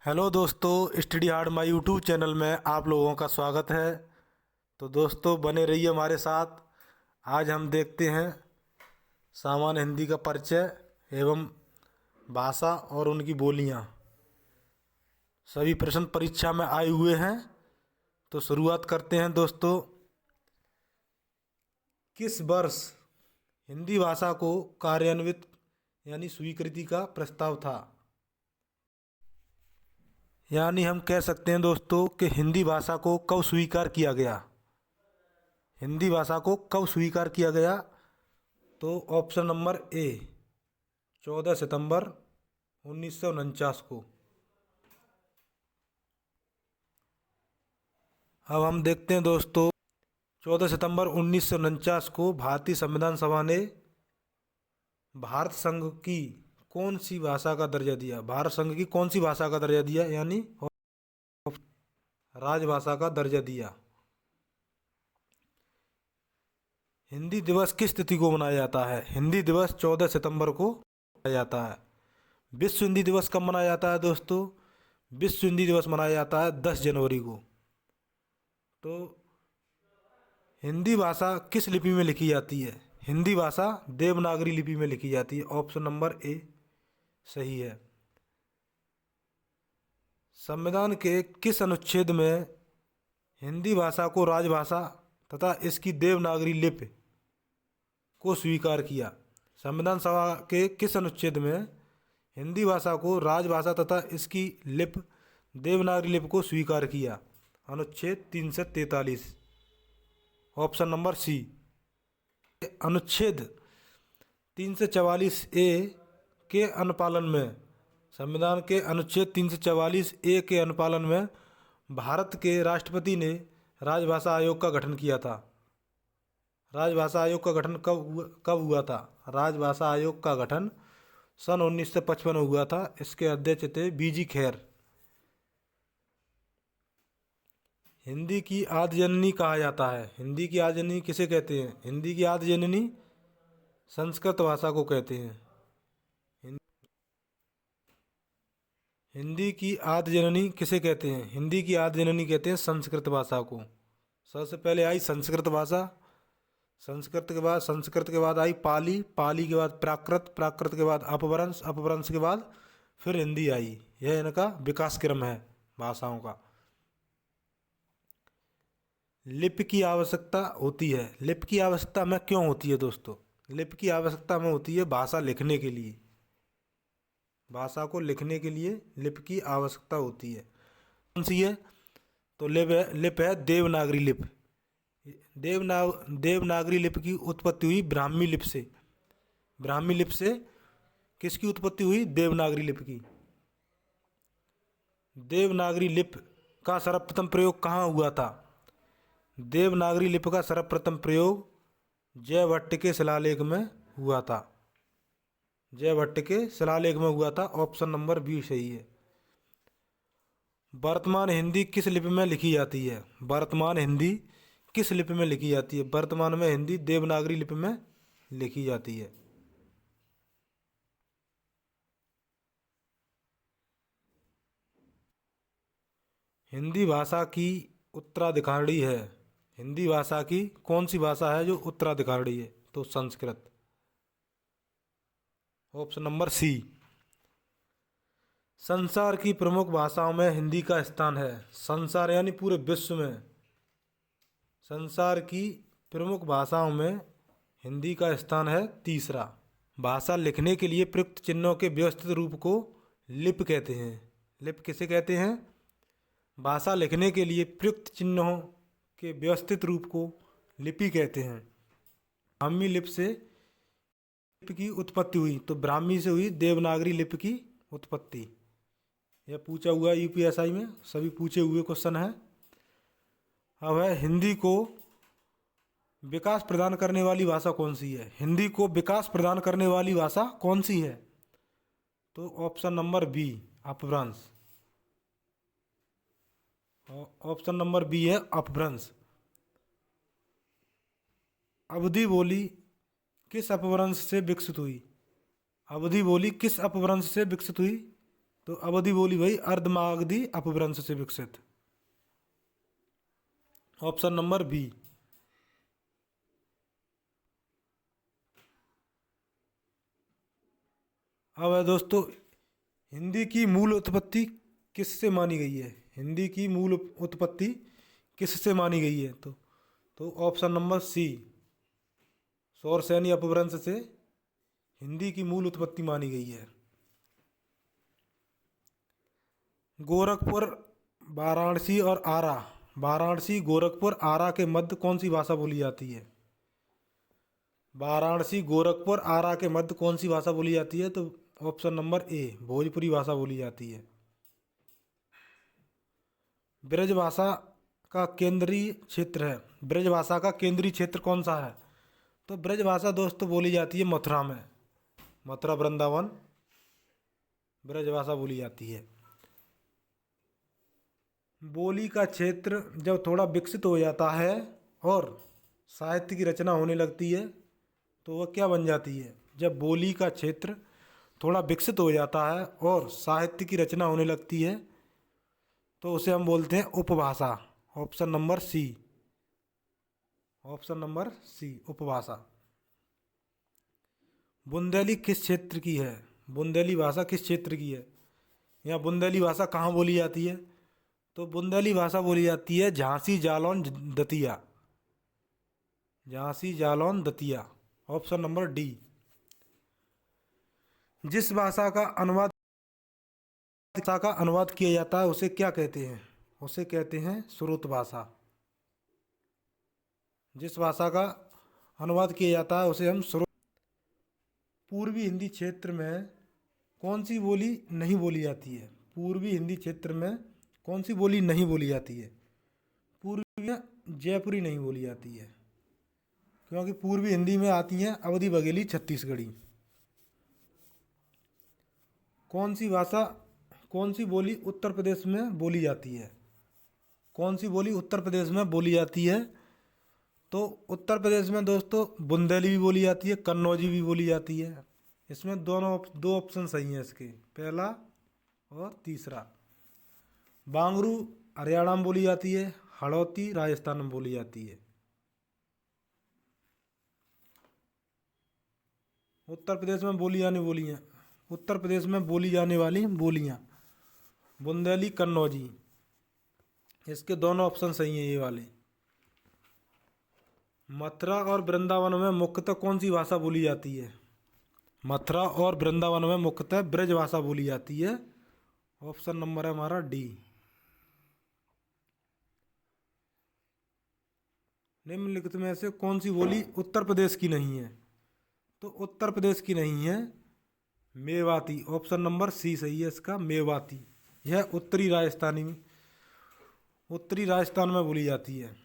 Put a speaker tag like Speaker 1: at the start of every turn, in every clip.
Speaker 1: Hello दोस्तों, study hard my YouTube channel में आप लोगों का स्वागत है। तो दोस्तों बने रहिए हमारे साथ। आज हम देखते हैं सामान्य हिंदी का परिचय एवं भाषा और उनकी बोलियां। सभी प्रश्न परीक्षा में आए हुए हैं। तो शुरुआत करते हैं दोस्तों। किस वर्ष हिंदी भाषा को कार्यान्वित यानी स्वीकृति का प्रस्ताव था? यानी हम कह सकते हैं दोस्तों कि हिंदी भाषा को कब स्वीकार किया गया। हिंदी भाषा को कब स्वीकार किया गया? तो ऑप्शन नंबर ए 14 सितंबर 1949 को। अब हम देखते हैं दोस्तों, 14 सितंबर 1949 को भारतीय संविधान सभा ने भारत संघ की कौन सी भाषा का दर्जा दिया? भारत संघ की कौन सी भाषा का दर्जा दिया यानी राजभाषा का दर्जा दिया। हिंदी दिवस किस तिथि को मनाया जाता है? हिंदी दिवस 14 सितंबर को मनाया जाता है। विश्व हिंदी दिवस कब मनाया जाता है दोस्तों? विश्व हिंदी दिवस मनाया जाता है 10 जनवरी को। तो हिंदी भाषा किस लिपि में लिखी जाती है? हिंदी भाषा देवनागरी लिपि में लिखी जाती है। ऑप्शन नंबर ए सही है। संविधान के किस अनुच्छेद में हिंदी भाषा को राजभाषा तथा इसकी देवनागरी लिपि को स्वीकार किया? संविधान सभा के किस अनुच्छेद में हिंदी भाषा को राजभाषा तथा इसकी लिपि देवनागरी लिपि को स्वीकार किया? अनुच्छेद 343। Option number C. अनुच्छेद 344 ए के अनुपालन में, संविधान के अनुच्छेद 344 ए के अनुपालन में भारत के राष्ट्रपति ने राजभाषा आयोग का गठन किया था। राजभाषा आयोग का गठन कब हुआ था? राजभाषा आयोग का गठन सन 1955 में हुआ था। इसके अध्यक्ष थे बीजी खैर। हिंदी की आदि जननी कहा जाता है। हिंदी की आदि जननी किसे कहते हैं? हिंदी की आदि जननी संस्कृत भाषा को कहते हैं। हिंदी की आदि जननी किसे कहते हैं? हिंदी की आदि जननी कहते हैं संस्कृत भाषा को। सबसे पहले आई संस्कृत भाषा, संस्कृत के बाद आई पाली, पाली के बाद प्राकृत, प्राकृत के बाद अपभ्रंश, अपभ्रंश के बाद फिर हिंदी आई। यह इनका विकास क्रम है भाषाओं का। लिपि की आवश्यकता होती है। लिपि की आवश्यकता में क्यों होती है दोस्तों? लिपि की आवश्यकता में होती है भाषा लिखने के लिए। भाषा को लिखने के लिए लिपि की आवश्यकता होती है। कौन सी है? तो लिपि है देवनागरी लिपि। देवनागरी लिपि की उत्पत्ति हुई ब्राह्मी लिपि से। ब्राह्मी लिपि से किसकी उत्पत्ति हुई? देवनागरी लिपि की। देवनागरी लिपि का सर्वप्रथम प्रयोग कहाँ हुआ था? देवनागरी लिपि का सर्वप्रथम प्रयोग जयभट्ट के शिलालेख में हुआ था। जयभट्ट के शिलालेख में हुआ था। ऑप्शन नंबर बी सही है। वर्तमान हिंदी किस लिपि में लिखी जाती है? वर्तमान हिंदी किस लिपि में लिखी जाती है? वर्तमान में हिंदी देवनागरी लिपि में लिखी जाती है। हिंदी भाषा की उत्तराधिकारी है। हिंदी भाषा की कौन सी भाषा है जो उत्तराधिकारी है? तो संस्कृत। ऑप्शन नंबर सी। संसार की प्रमुख भाषाओं में हिंदी का स्थान है। संसार यानी पूरे विश्व में संसार की प्रमुख भाषाओं में हिंदी का स्थान है तीसरा। भाषा लिखने के लिए प्रयुक्त चिन्हों के व्यवस्थित रूप को लिपि कहते हैं। लिपि किसे कहते हैं? भाषा लिखने के लिए प्रयुक्त चिन्हों के व्यवस्थित रूप को लिपि कहते हैं। ब्राह्मी लिपि से लिपि की उत्पत्ति हुई, तो ब्राह्मी से हुई देवनागरी लिपि की उत्पत्ति। यह पूछा हुआ यूपीएसआई में, सभी पूछे हुए क्वेश्चन है। अब है हिंदी को विकास प्रदान करने वाली भाषा कौन सी है? हिंदी को विकास प्रदान करने वाली भाषा कौन सी है? तो ऑप्शन नंबर बी अपभ्रंश। ऑप्शन नंबर बी है अपभ्रंश। अवधी बोली किस अपभ्रंश से विकसित हुई? अवधी बोली किस अपभ्रंश से विकसित हुई? तो अवधि बोली भाई अर्धमागधी अपभ्रंश से विकसित। Option number B. अब है दोस्तों, हिंदी की मूल उत्पत्ति किससे मानी गई है? हिंदी की मूल उत्पत्ति किससे मानी गई है? तो ऑप्शन नंबर सी, शौरसेनी अपभ्रंश से हिंदी की मूल उत्पत्ति मानी गई है। गोरखपुर, वाराणसी और आरा, वाराणसी, गोरखपुर, आरा के मध्य कौन सी भाषा बोली जाती है? वाराणसी, गोरखपुर, आरा के मध्य कौन सी भाषा बोली जाती है? तो ऑप्शन नंबर ए, भोजपुरी भाषा बोली जाती है। ब्रज भाषा का केंद्रीय क्षेत्र है, ब्रज भाषा का केंद्रीय क्षेत्र कौन सा है? तो ब्रज भाषा दोस्तों बोली जाती है मथुरा में, मथुरा वृंदावन ब्रज भाषा बोली जाती है। बोली का क्षेत्र जब थोड़ा विकसित हो जाता है और साहित्य की रचना होने लगती है तो वह क्या बन जाती है? जब बोली का क्षेत्र थोड़ा विकसित हो जाता है और साहित्य की रचना होने लगती है तो उसे हम बोलते हैं उपभाषा। Option number C, option number C, उपभाषा। बुंदेली किस क्षेत्र की है? बुंदेली भाषा किस क्षेत्र की है? या बुंदेली भाषा कहाँ बोली जाती है? तो बुंदेली भाषा बोली जाती है Jhansi, Jalaun, Datia, Jhansi, Jalaun, Datia. Option number D. जिस भाषा का अनुवाद किया जाता है उसे क्या कहते हैं? उसे कहते हैं स्रोत भाषा। जिस भाषा का अनुवाद किया जाता है उसे हम स्रोत। पूर्वी हिंदी क्षेत्र में कौन सी बोली नहीं बोली जाती है? पूर्वी हिंदी क्षेत्र में कौन सी बोली नहीं बोली जाती है? पूर्वी में जयपुरी नहीं बोली जाती है, क्योंकि पूर्वी हिंदी में आती हैं अवधी, बघेली, छत्तीसगढ़ी। कौन सी भाषा, कौन सी बोली उत्तर प्रदेश में बोली जाती है? कौन सी बोली उत्तर प्रदेश में बोली जाती है? तो उत्तर प्रदेश में दोस्तों बुंदेली भी बोली जाती है, कन्नौजी भी बोली जाती है। इसमें दो ऑप्शन सही हैं इसके, पहला और तीसरा। बांगरू हरियाणा में बोली जाती है, हड़ौती राजस्थान में बोली जाती है। उत्तर प्रदेश में बोली जाने बोलियाँ, उत्तर प्रदेश में बोली जाने वाली बोलियाँ बुंदेली, कन्नौजी, इसके दोनों ऑप्शन सही हैं ये वाले। मथुरा और वृंदावन में मुख्यतः कौन सी भाषा बोली जाती है? मथुरा और वृंदावन में मुख्यतः ब्रज भाषा बोली जाती है। ऑप्शन नंबर है हमारा डी। निम्नलिखित में से कौन सी बोली उत्तर प्रदेश की नहीं है? तो उत्तर प्रदेश की नहीं है मेवाती। ऑप्शन नंबर सी सही है इसका, मेवाती। यह उत्तरी राजस्थान में बोली जाती है।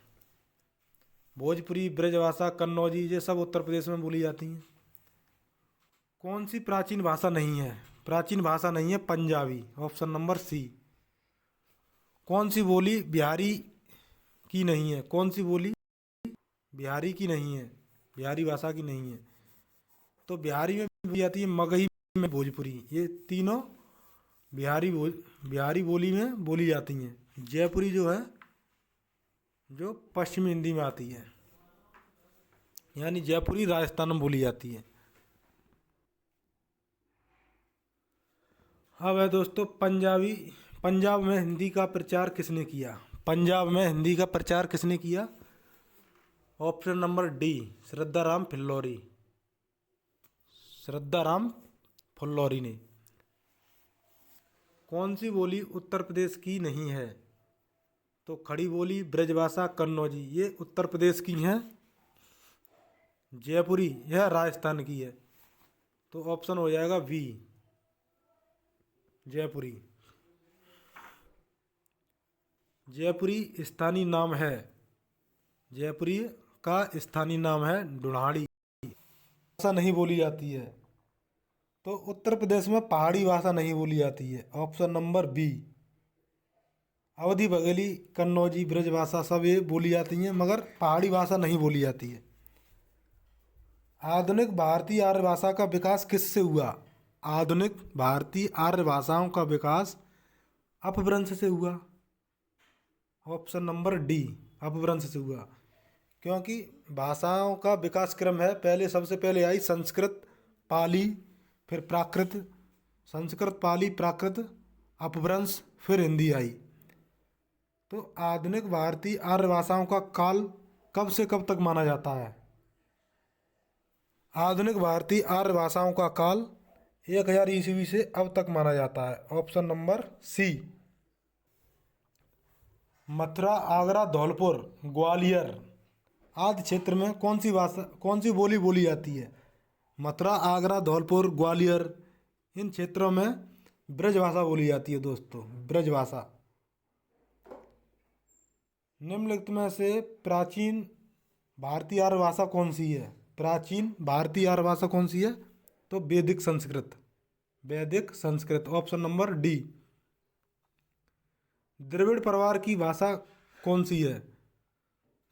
Speaker 1: भोजपुरी, ब्रजभाषा, कन्नौजी ये सब उत्तर प्रदेश में बोली जाती हैं। कौन सी प्राचीन भाषा नहीं है? प्राचीन भाषा नहीं है पंजाबी। ऑप्शन नंबर सी। कौन सी बोली बिहारी की नहीं है? कौन सी बोली बिहारी की नहीं है, बिहारी भाषा की नहीं है? तो बिहारी में बोली जाती है मगही में भोजपुरी, ये तीनों बिहारी बोली में बोली जाती हैं। जयपुरी जो है जो पश्चिमी हिंदी में आती है, यानी जयपुरी राजस्थान में बोली जाती है। अब है दोस्तों पंजाब में हिंदी का प्रचार किसने किया? पंजाब में हिंदी का प्रचार किसने किया? Option number D, Shraddharam Phillauri. Shraddharam Phillauri ने। कौन सी बोली उत्तर प्रदेश की नहीं है? तो खड़ी बोली, ब्रजभाषा, कन्नौजी ये उत्तर प्रदेश की हैं। जयपुरी यह राजस्थान की है। तो ऑप्शन हो जाएगा बी, जयपुरी। जयपुरी स्थानीय नाम है, जयपुरी का स्थानीय नाम है ढूढ़ाड़ी। भाषा नहीं बोली जाती है। तो उत्तर प्रदेश में पहाड़ी भाषा नहीं बोली जाती है। Option number B. Awadhi, Bagheli, Kannauji, Brajbhasha सब ये बोली जाती हैं, मगर पहाड़ी भाषा नहीं बोली जाती है। आधुनिक भारतीय आर्य भाषा का विकास किससे हुआ? आधुनिक भारतीय आर्य भाषाओं का विकास अपभ्रंश से हुआ। ऑप्शन नंबर डी, अपभ्रंश से हुआ। क्योंकि भाषाओं का विकास क्रम है, पहले सबसे पहले आई संस्कृत, पाली, फिर प्राकृत, संस्कृत, पाली, प्राकृत, अपभ्रंश, फिर हिंदी आई। तो आधुनिक भारतीय आर्य भाषाओं का काल कब से कब तक माना जाता है? आधुनिक भारतीय आर्य भाषाओं का काल 1000 ईस्वी से अब तक माना जाता है। Option number C. Mathura, Agra, Dholpur, Gwalior आदि क्षेत्र में कौन सी बोली बोली जाती है? मथुरा, आगरा, धौलपुर, ग्वालियर इन क्षेत्रों में ब्रज भाषा बोली जाती है दोस्तों, ब्रज भाषा। निम्नलिखित में से प्राचीन भारतीय आर्य भाषा कौन सी है? प्राचीन भारतीय आर्य भाषा कौन सी है? तो वैदिक संस्कृत, वैदिक संस्कृत। Option number D. द्रविड़ परिवार की भाषा कौन सी है?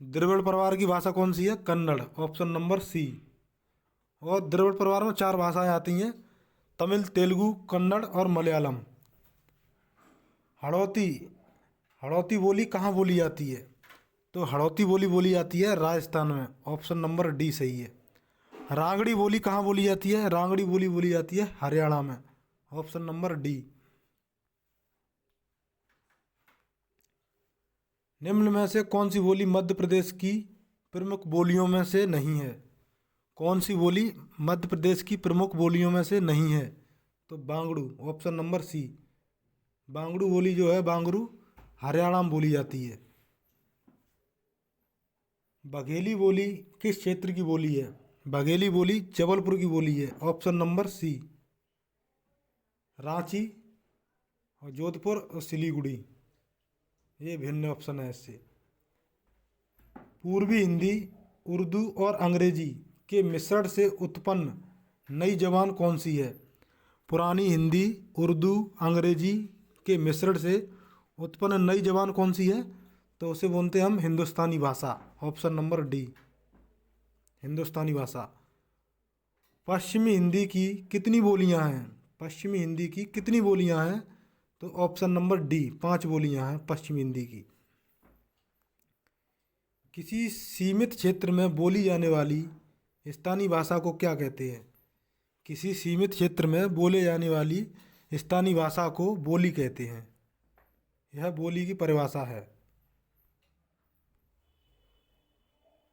Speaker 1: द्रविड़ परिवार की भाषा कौन सी है? कन्नड़। Option number C. और द्रविड़ परिवार में 4 भाषाएं आती हैं, तमिल, तेलुगु, कन्नड़ और मलयालम। हड़ौती, हड़ौती बोली कहाँ बोली जाती है? तो हड़ौती बोली बोली जाती है राजस्थान में। ऑप्शन नंबर डी सही है। रांगड़ी बोली कहाँ बोली जाती है? रांगड़ी बोली बोली जाती है हरियाणा में। Option number D. निम्न में से कौन सी बोली मध्य प्रदेश की प्रमुख बोलियों में से नहीं है? कौन सी बोली मध्य प्रदेश की प्रमुख बोलियों में से नहीं है? तो बांगड़ू। ऑप्शन नंबर सी। बांगड़ू बोली जो है, बांगड़ू हरियाणा में बोली जाती है। बघेली बोली किस क्षेत्र की बोली है? बघेली बोली जबलपुर की बोली है। ऑप्शन नंबर सी। रांची और जोधपुर और सिलीगुड़ी ये भिन्न ऑप्शन है इससे। पूर्वी हिंदी, उर्दू और अंग्रेजी के मिश्रण से उत्पन्न नई जबान कौन सी है? पुरानी हिंदी, उर्दू, अंग्रेजी के मिश्रण से उत्पन्न नई जबान कौन सी है? तो उसे बोलते हैं हम हिंदुस्तानी भाषा। ऑप्शन नंबर डी, हिंदुस्तानी भाषा। पश्चिमी हिंदी की कितनी बोलियां हैं? पश्चिमी हिंदी की कितनी बोलियां हैं? तो ऑप्शन नंबर डी, 5 बोलियां हैं पश्चिमी हिंदी की। किसी सीमित क्षेत्र में बोली जाने वाली स्थानीय भाषा को क्या कहते हैं? किसी सीमित क्षेत्र में बोले जाने वाली स्थानीय भाषा को बोली कहते हैं। यह बोली की परिभाषा है।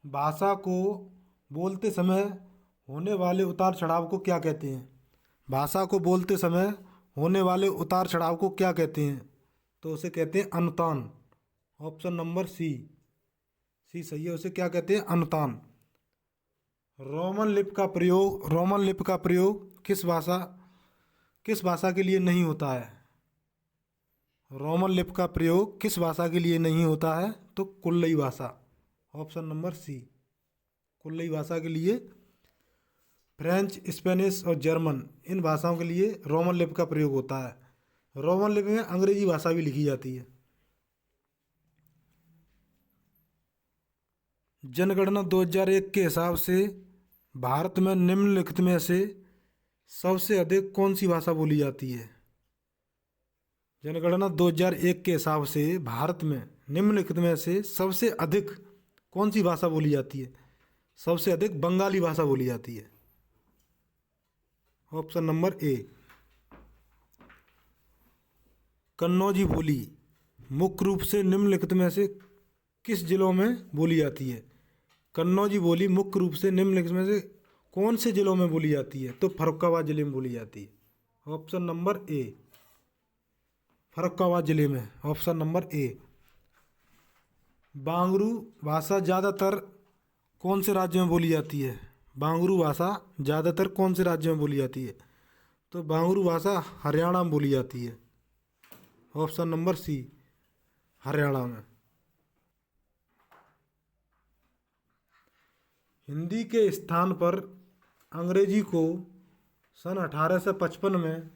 Speaker 1: भाषा को बोलते समय होने वाले उतार चढ़ाव को क्या कहते हैं? भाषा को बोलते समय होने वाले उतार चढ़ाव को क्या कहते हैं? तो उसे कहते हैं अनुतान। ऑप्शन नंबर सी, सी सही है। उसे क्या कहते हैं? अनुतान। रोमन लिपि का प्रयोग किस भाषा के लिए नहीं होता है? रोमन लिपि का प्रयोग किस भाषा के लिए नहीं होता है? तो कुल्लई भाषा। ऑप्शन नंबर सी, कुल्लई भाषा के लिए। फ्रेंच, स्पेनिश और जर्मन इन भाषाओं के लिए रोमन लिपि का प्रयोग होता है। रोमन लिपि में अंग्रेजी भाषा भी लिखी जाती है। जनगणना 2001 के हिसाब से भारत में निम्नलिखित में से सबसे अधिक कौन सी भाषा बोली जाती है? जनगणना 2001 के हिसाब से भारत में निम्नलिखित में से सबसे अधिक कौन सी भाषा बोली जाती है? सबसे अधिक बंगाली भाषा बोली जाती है। Option number A. कन्नौजी बोली मुख्य रूप से निम्नलिखित में से किस जिलों में बोली जाती है? कन्नौजी बोली मुख्य रूप से निम्नलिखित में से कौन से जिलों में बोली जाती है? तो फर्रुखाबाद जिले में बोली जाती है। ऑप्शन नंबर ए, फर्रुखाबाद जिले में। Option number A. बांगरू भाषा ज़्यादातर कौन से राज्य में बोली जाती है? बांगरू भाषा ज़्यादातर कौन से राज्य में बोली जाती है? तो बांगरू भाषा हरियाणा में बोली जाती है। ऑप्शन नंबर सी, हरियाणा में। हिंदी के स्थान पर अंग्रेजी को सन 1855 में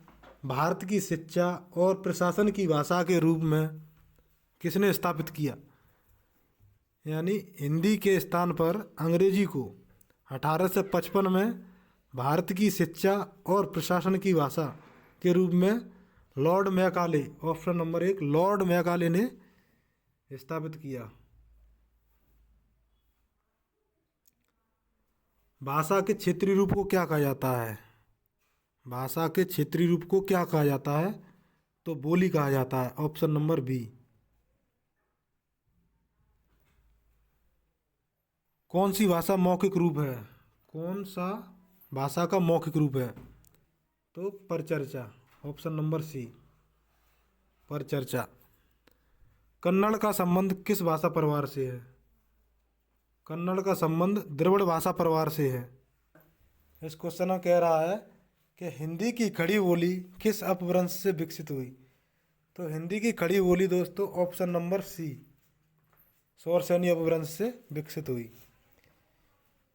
Speaker 1: भारत की शिक्षा और प्रशासन की भाषा के रूप में किसने स्थापित किया? यानी हिंदी के स्थान पर अंग्रेजी को 1855 में भारत की शिक्षा और प्रशासन की भाषा के रूप में Lord Macaulay, option number 1, Lord Macaulay ने स्थापित किया। भाषा के क्षेत्रीय रूप को क्या कहा जाता है? भाषा के क्षेत्रीय रूप को क्या कहा जाता है? तो बोली कहा जाता है, ऑप्शन नंबर बी। कौन सी भाषा मौखिक रूप है? कौन सा भाषा का मौखिक रूप है? तो परिचर्चा, ऑप्शन नंबर सी, परिचर्चा। कन्नड़ का संबंध किस भाषा परिवार से है? कन्नड़ का संबंध द्रविड़ भाषा परिवार से है। इस क्वेश्चन में कह रहा है कि हिंदी की खड़ी बोली किस अपभ्रंश से विकसित हुई? तो हिंदी की खड़ी बोली दोस्तों ऑप्शन नंबर सी, स्वर सैनी अपभ्रंश से विकसित हुई।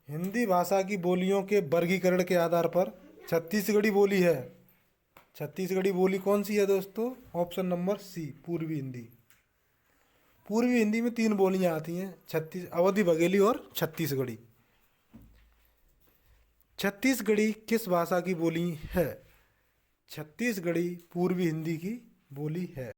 Speaker 1: हिंदी भाषा की बोलियों के वर्गीकरण के आधार पर छत्तीसगढ़ी बोली है। छत्तीसगढ़ी बोली कौन सी है दोस्तों? ऑप्शन नंबर सी, पूर्वी हिंदी। पूर्वी हिंदी में 3 बोलियां आती हैं, अवधी बघेली और छत्तीसगढ़ी। छत्तीसगढ़ी किस भाषा की बोली है? छत्तीसगढ़ी पूर्वी हिंदी की बोली है।